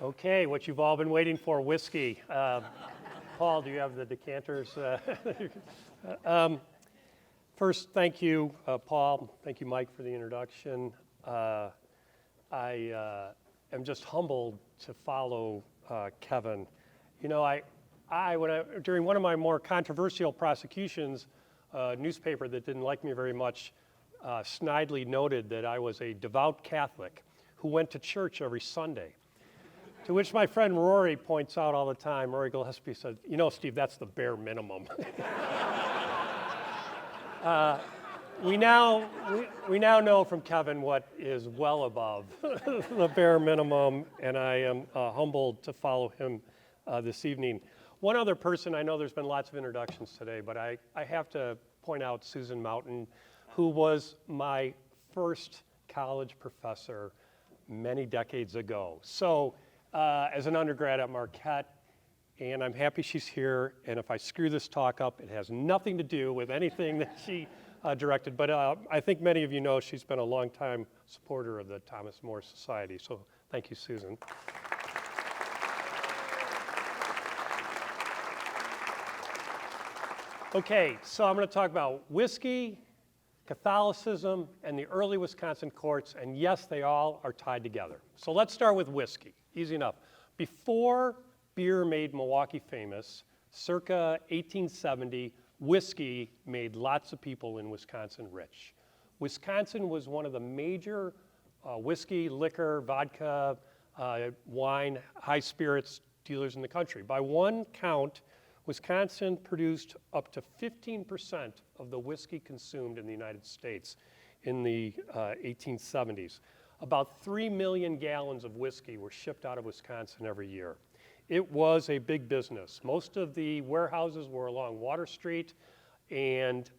Okay, what you've all been waiting for, whiskey. Paul, do you have the decanters? First, thank you, Paul. Thank you, Mike, for the introduction. I am just humbled to follow Kevin. You know, during one of my more controversial prosecutions, a newspaper that didn't like me very much snidely noted that I was a devout Catholic who went to church every Sunday. To which my friend Rory points out all the time, Rory Gillespie said, you know, Steve, that's the bare minimum. We now know from Kevin what is well above the bare minimum, and I am humbled to follow him this evening. One other person, I know there's been lots of introductions today, but I have to point out Susan Mountain, who was my first college professor many decades ago. So as an undergrad at Marquette, and I'm happy she's here, and if I screw this talk up, it has nothing to do with anything that she directed, but I think many of you know she's been a longtime supporter of the Thomas More Society, so thank you, Susan. Okay, so I'm going to talk about whiskey, Catholicism, and the early Wisconsin courts, and yes, they all are tied together. So let's start with whiskey. Easy enough. Before beer made Milwaukee famous, circa 1870, whiskey made lots of people in Wisconsin rich. Wisconsin was one of the major whiskey, liquor, vodka, wine, high spirits dealers in the country. By one count, Wisconsin produced up to 15% of the whiskey consumed in the United States in the 1870s. About 3 million gallons of whiskey were shipped out of Wisconsin every year. It was a big business. Most of the warehouses were along Water Street, and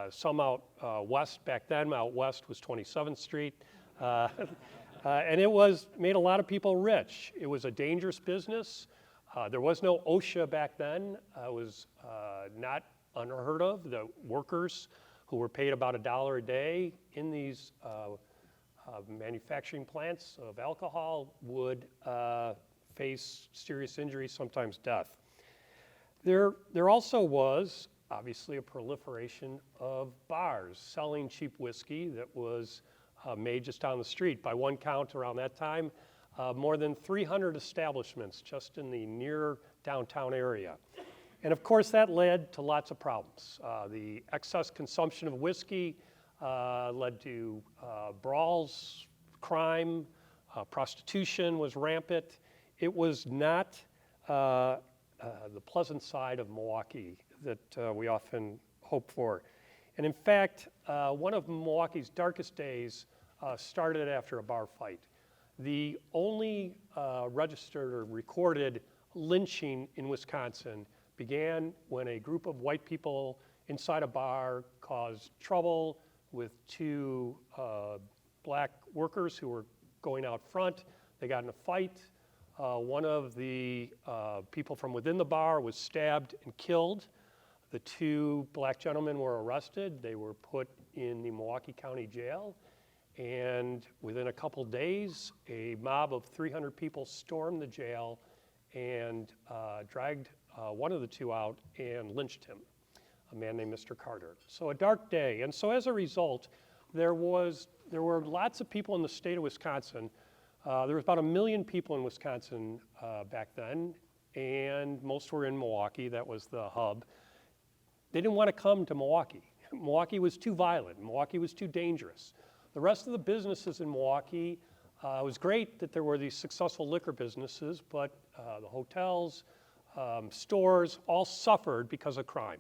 some out west. Back then, out west was 27th Street. And it made a lot of people rich. It was a dangerous business. There was no OSHA back then. It was not unheard of. The workers who were paid about $1 a day in these manufacturing plants of alcohol would face serious injury, sometimes death. There also was obviously a proliferation of bars selling cheap whiskey that was made just down the street. By one count around that time, more than 300 establishments just in the near downtown area. And of course that led to lots of problems. The excess consumption of whiskey led to brawls, crime, prostitution was rampant. It was not the pleasant side of Milwaukee that we often hope for. And in fact, one of Milwaukee's darkest days started after a bar fight. The only registered or recorded lynching in Wisconsin began when a group of white people inside a bar caused trouble with two black workers who were going out front. They got in a fight. One of the people from within the bar was stabbed and killed. The two black gentlemen were arrested. They were put in the Milwaukee County Jail. And within a couple days, a mob of 300 people stormed the jail and dragged one of the two out and lynched him, a man named Mr. Carter. So a dark day. And so as a result, there were lots of people in the state of Wisconsin. There was about 1 million people in Wisconsin back then, and most were in Milwaukee. That was the hub. They didn't want to come to Milwaukee. Milwaukee was too violent. Milwaukee was too dangerous. The rest of the businesses in Milwaukee, it was great that there were these successful liquor businesses, but the hotels, stores, all suffered because of crime.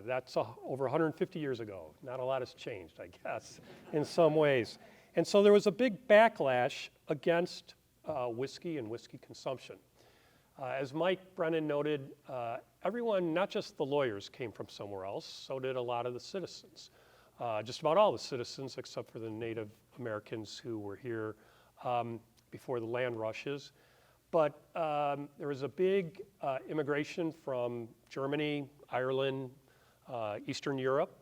That's over 150 years ago. Not a lot has changed, I guess, in some ways. And so there was a big backlash against whiskey and whiskey consumption. As Mike Brennan noted, everyone, not just the lawyers, came from somewhere else, so did a lot of the citizens. Just about all the citizens, except for the Native Americans who were here before the land rushes. But there was a big immigration from Germany, Ireland, Eastern Europe.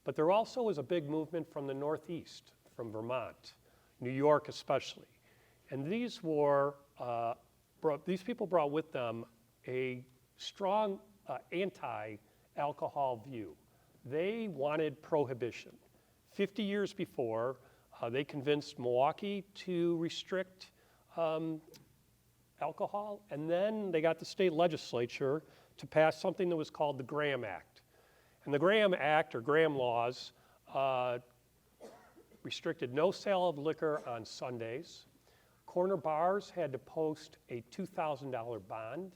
But there also was a big movement from the Northeast, from Vermont, New York especially. And these people brought with them a strong anti-alcohol view. They wanted prohibition. 50 years before, they convinced Milwaukee to restrict alcohol, and then they got the state legislature to pass something that was called the Graham Act. And the Graham Act, or Graham laws, restricted no sale of liquor on Sundays. Corner bars had to post a $2,000 bond,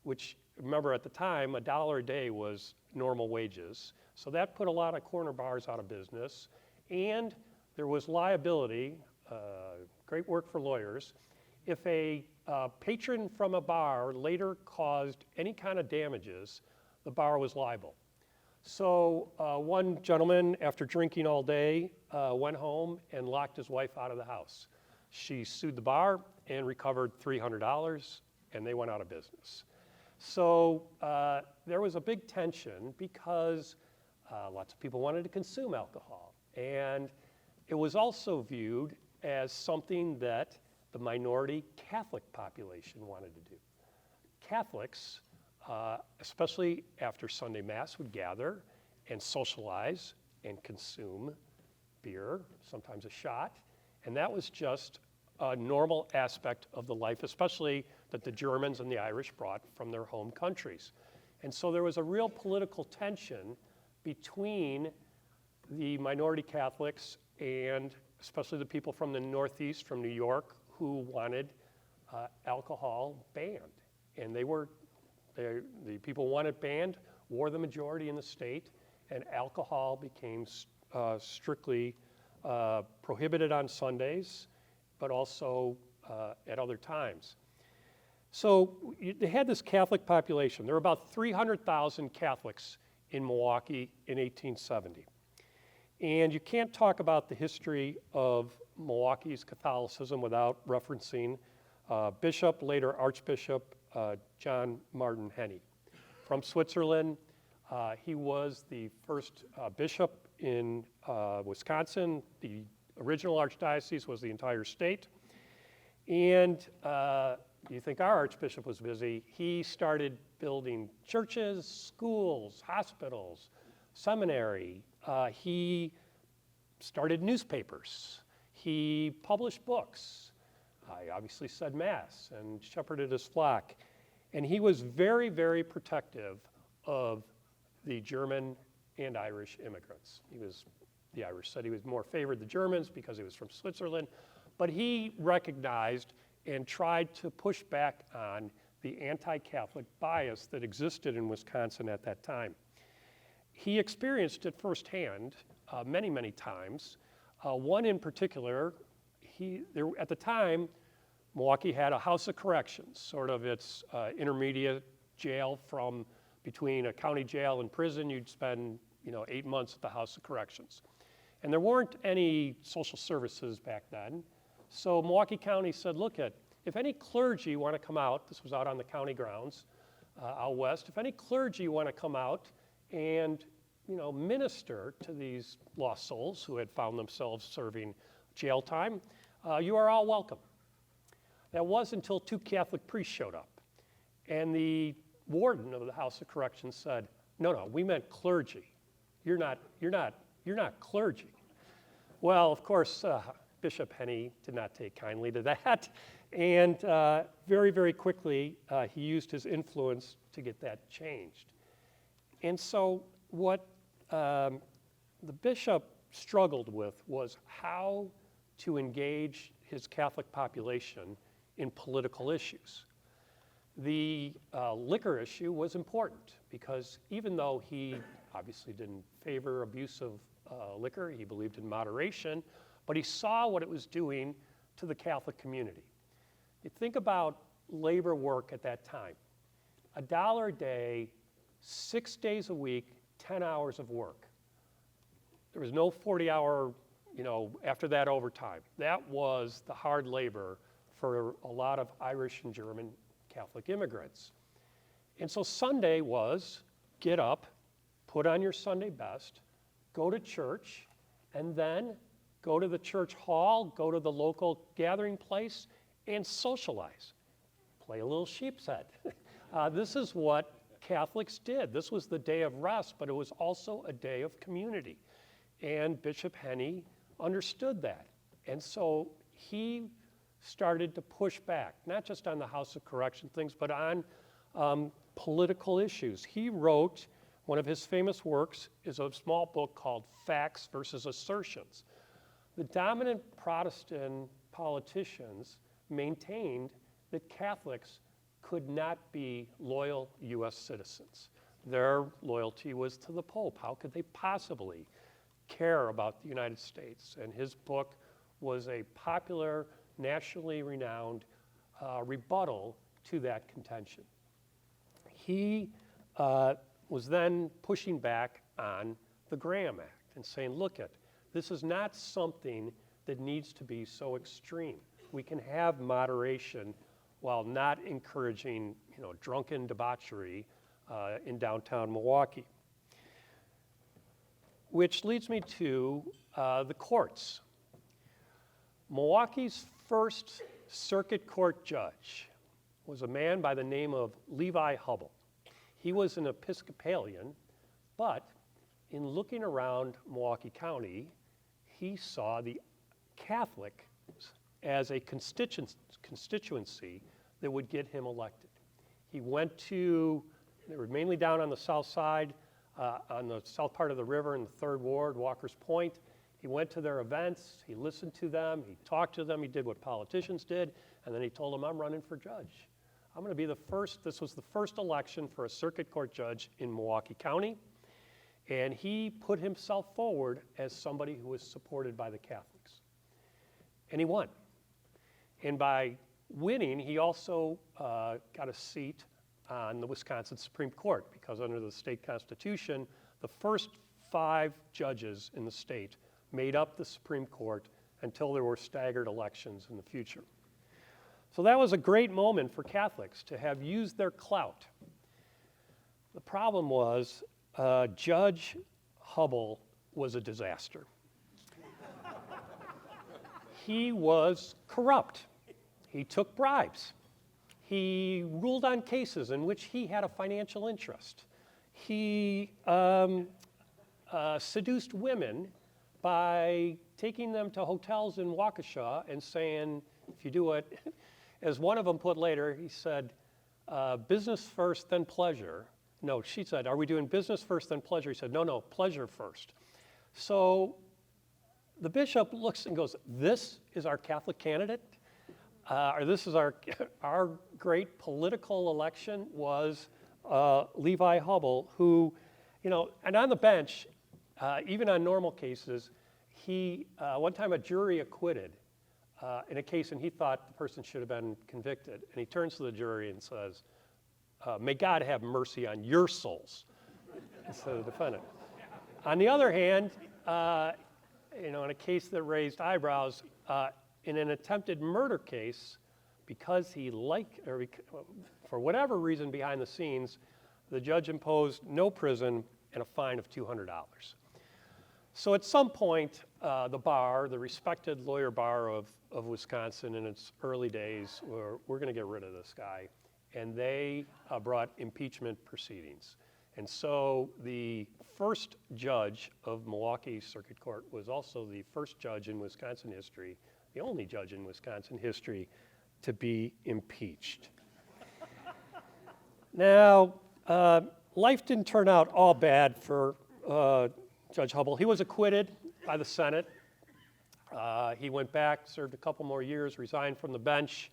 which, remember at the time, $1 a day was normal wages. So that put a lot of corner bars out of business. And there was liability, great work for lawyers. If a patron from a bar later caused any kind of damages, the bar was liable. So one gentleman, after drinking all day, went home and locked his wife out of the house. She sued the bar and recovered $300, and they went out of business. So there was a big tension because lots of people wanted to consume alcohol. And it was also viewed as something that the minority Catholic population wanted to do. Catholics, especially after Sunday Mass, would gather and socialize and consume beer, sometimes a shot, and that was just a normal aspect of the life, especially that the Germans and the Irish brought from their home countries. And so there was a real political tension between the minority Catholics and especially the people from the Northeast, from New York, who wanted alcohol banned. And the people wanted banned, wore the majority in the state, and alcohol became strictly prohibited on Sundays, but also at other times. So they had this Catholic population. There were about 300,000 Catholics in Milwaukee in 1870. And you can't talk about the history of Milwaukee's Catholicism without referencing Bishop, later Archbishop John Martin Henny. From Switzerland, he was the first bishop in Wisconsin. The original archdiocese was the entire state. And you think our archbishop was busy. He started building churches, schools, hospitals, seminary. He started newspapers. He published books. He obviously said Mass and shepherded his flock. And he was very, very protective of the German and Irish immigrants. The Irish said he was more favored the Germans because he was from Switzerland, but he recognized and tried to push back on the anti-Catholic bias that existed in Wisconsin at that time. He experienced it firsthand many, many times. One in particular, at the time, Milwaukee had a House of Corrections, sort of its intermediate jail from between a county jail and prison. You'd spend 8 months at the House of Corrections. And there weren't any social services back then. So Milwaukee County said, look, if any clergy want to come out, this was out on the county grounds out west, if any clergy want to come out and minister to these lost souls who had found themselves serving jail time, you are all welcome. That was until 2 Catholic priests showed up. And the warden of the House of Corrections said, no, we meant clergy. You're not clergy. Well, of course, Bishop Henny did not take kindly to that. And very, very quickly, he used his influence to get that changed. And so what the bishop struggled with was how to engage his Catholic population in political issues. The liquor issue was important because even though he obviously didn't favor abuse of liquor, he believed in moderation, but he saw what it was doing to the Catholic community. You think about labor work at that time. $1 a day, 6 days a week, 10 hours of work. There was no 40-hour, after that overtime. That was the hard labor for a lot of Irish and German Catholic immigrants. And so Sunday was get up, put on your Sunday best, go to church, and then go to the church hall, go to the local gathering place, and socialize, play a little sheep's head. This is what Catholics did. This was the day of rest, but it was also a day of community. And Bishop Henney understood that. And so he started to push back, not just on the House of Correction things, but on political issues. He wrote, one of his famous works is a small book called Facts versus Assertions. The dominant Protestant politicians maintained that Catholics could not be loyal U.S. citizens. Their loyalty was to the Pope. How could they possibly care about the United States? And his book was a popular, nationally renowned rebuttal to that contention. He was then pushing back on the Graham Act and saying, look, this is not something that needs to be so extreme. We can have moderation while not encouraging, drunken debauchery in downtown Milwaukee. Which leads me to the courts. Milwaukee's first circuit court judge was a man by the name of Levi Hubble. He was an Episcopalian, but in looking around Milwaukee County, he saw the Catholic as a constituency that would get him elected. He went to, they were mainly down on the south side, on the south part of the river in the 3rd Ward, Walker's Point. He went to their events, he listened to them, he talked to them, he did what politicians did, and then he told them, I'm running for judge. I'm going to be the first, this was the first election for a circuit court judge in Milwaukee County, and he put himself forward as somebody who was supported by the Catholics. And he won. And by winning, he also got a seat on the Wisconsin Supreme Court, because under the state constitution, the first 5 judges in the state made up the Supreme Court until there were staggered elections in the future. So that was a great moment for Catholics to have used their clout. The problem was Judge Hubble was a disaster. He was corrupt. He took bribes. He ruled on cases in which he had a financial interest. He seduced women by taking them to hotels in Waukesha and saying, if you do it, as one of them put later, he said, business first, then pleasure. No, she said, are we doing business first, then pleasure? He said, no, pleasure first. So the bishop looks and goes, this is our Catholic candidate? Or this is our great political election was Levi Hubble, who, and on the bench, even on normal cases, he, one time a jury acquitted in a case and he thought the person should have been convicted. And he turns to the jury and says, may God have mercy on your souls, instead of the defendant. On the other hand, in a case that raised eyebrows, in an attempted murder case, because he for whatever reason behind the scenes, the judge imposed no prison and a fine of $200. So at some point, the respected lawyer bar of Wisconsin in its early days, we're going to get rid of this guy. And they brought impeachment proceedings. And so the first judge of Milwaukee Circuit Court was also the first judge in Wisconsin history, the only judge in Wisconsin history to be impeached. Now, life didn't turn out all bad for Judge Hubble. He was acquitted by the Senate. He went back, served a couple more years, resigned from the bench,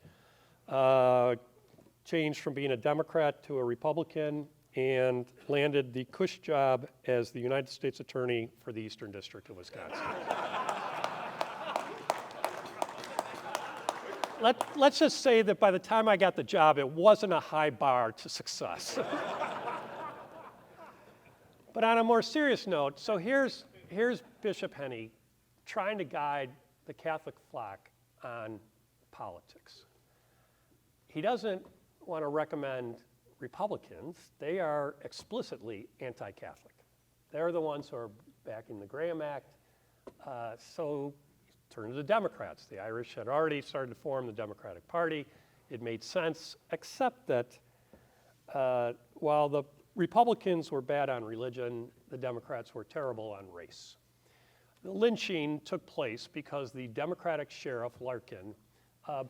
changed from being a Democrat to a Republican, and landed the cush job as the United States Attorney for the Eastern District of Wisconsin. Let's just say that by the time I got the job, it wasn't a high bar to success. But on a more serious note, so here's Bishop Henney trying to guide the Catholic flock on politics. He doesn't want to recommend Republicans. They are explicitly anti-Catholic. They're the ones who are backing the Graham Act. So turn to the Democrats. The Irish had already started to form the Democratic Party. It made sense, except that while the Republicans were bad on religion, the Democrats were terrible on race. The lynching took place because the Democratic sheriff, Larkin,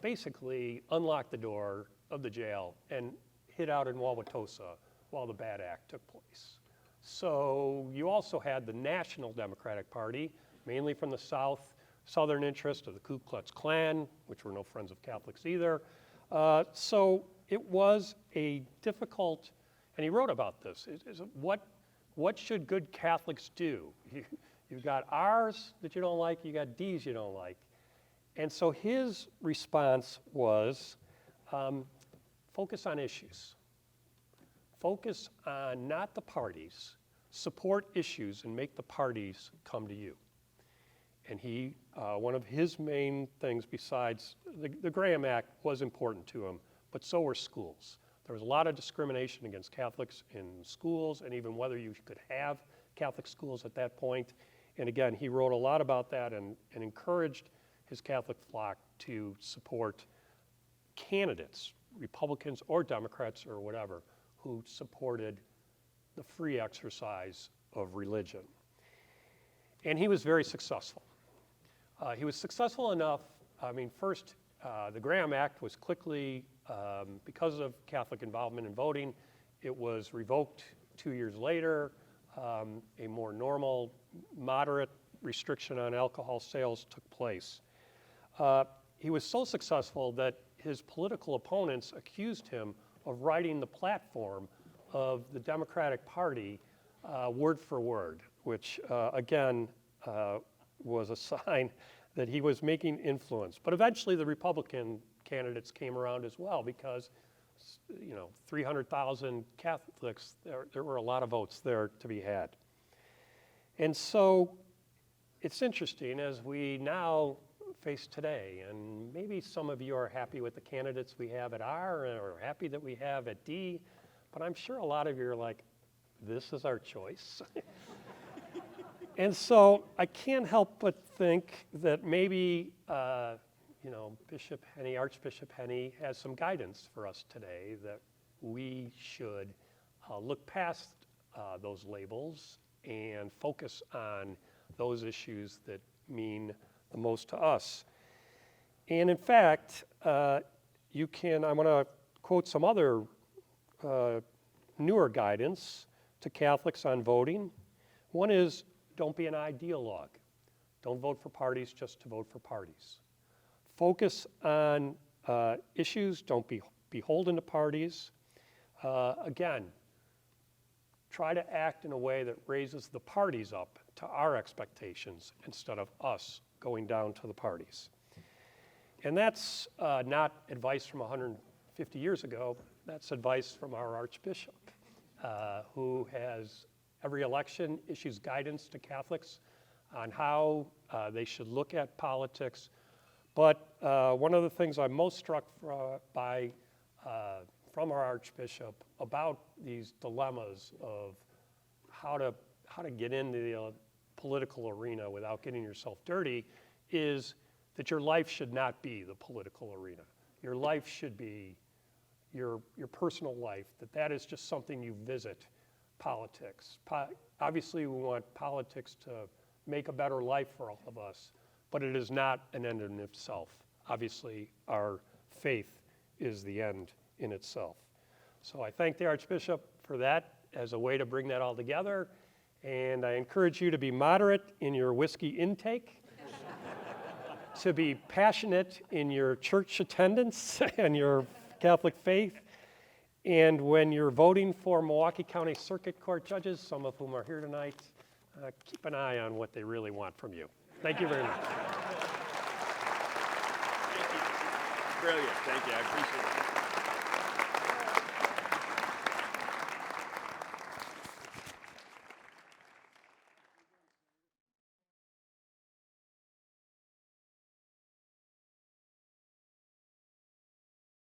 basically unlocked the door of the jail and hid out in Wauwatosa while the bad act took place. So you also had the National Democratic Party, mainly from the southern interest of the Ku Klux Klan, which were no friends of Catholics either. So it was a difficult, and he wrote about this, what should good Catholics do? You've got R's that you don't like, you got D's you don't like. And so his response was, focus on issues. Focus on not the parties, support issues and make the parties come to you. And he, one of his main things besides, the Graham Act was important to him, but so were schools. There was a lot of discrimination against Catholics in schools and even whether you could have Catholic schools at that point. And again, he wrote a lot about that and encouraged his Catholic flock to support candidates, Republicans or Democrats or whatever, who supported the free exercise of religion. And he was very successful. He was successful enough, first, the Graham Act was quickly, because of Catholic involvement in voting, it was revoked 2 years later. A more normal, moderate restriction on alcohol sales took place. He was so successful that his political opponents accused him of writing the platform of the Democratic Party word for word, which again was a sign that he was making influence. But eventually the Republican candidates came around as well because 300,000 Catholics, there were a lot of votes there to be had. And so it's interesting as we now face today, and maybe some of you are happy with the candidates we have at R or happy that we have at D, but I'm sure a lot of you are like, this is our choice. And so I can't help but think that maybe Bishop Henney, Archbishop Henney has some guidance for us today that we should look past those labels and focus on those issues that mean the most to us. And in fact, I'm going to quote some other newer guidance to Catholics on voting. One is, don't be an ideologue. Don't vote for parties just to vote for parties. Focus on issues, don't be beholden to parties. Again, try to act in a way that raises the parties up to our expectations instead of us going down to the parties. And that's not advice from 150 years ago, that's advice from our Archbishop, who has every election issues guidance to Catholics on how they should look at politics. But one of the things I'm most struck by from our Archbishop about these dilemmas of how to get into the political arena without getting yourself dirty is that your life should not be the political arena. Your life should be your personal life, that is just something you visit politics. Obviously, we want politics to make a better life for all of us, but it is not an end in itself. Obviously, our faith is the end in itself. So I thank the Archbishop for that as a way to bring that all together, and I encourage you to be moderate in your whiskey intake, to be passionate in your church attendance and your Catholic faith, and when you're voting for Milwaukee County Circuit Court judges, some of whom are here tonight, keep an eye on what they really want from you. Thank you very much. Thank you. Brilliant. Thank you. I appreciate it.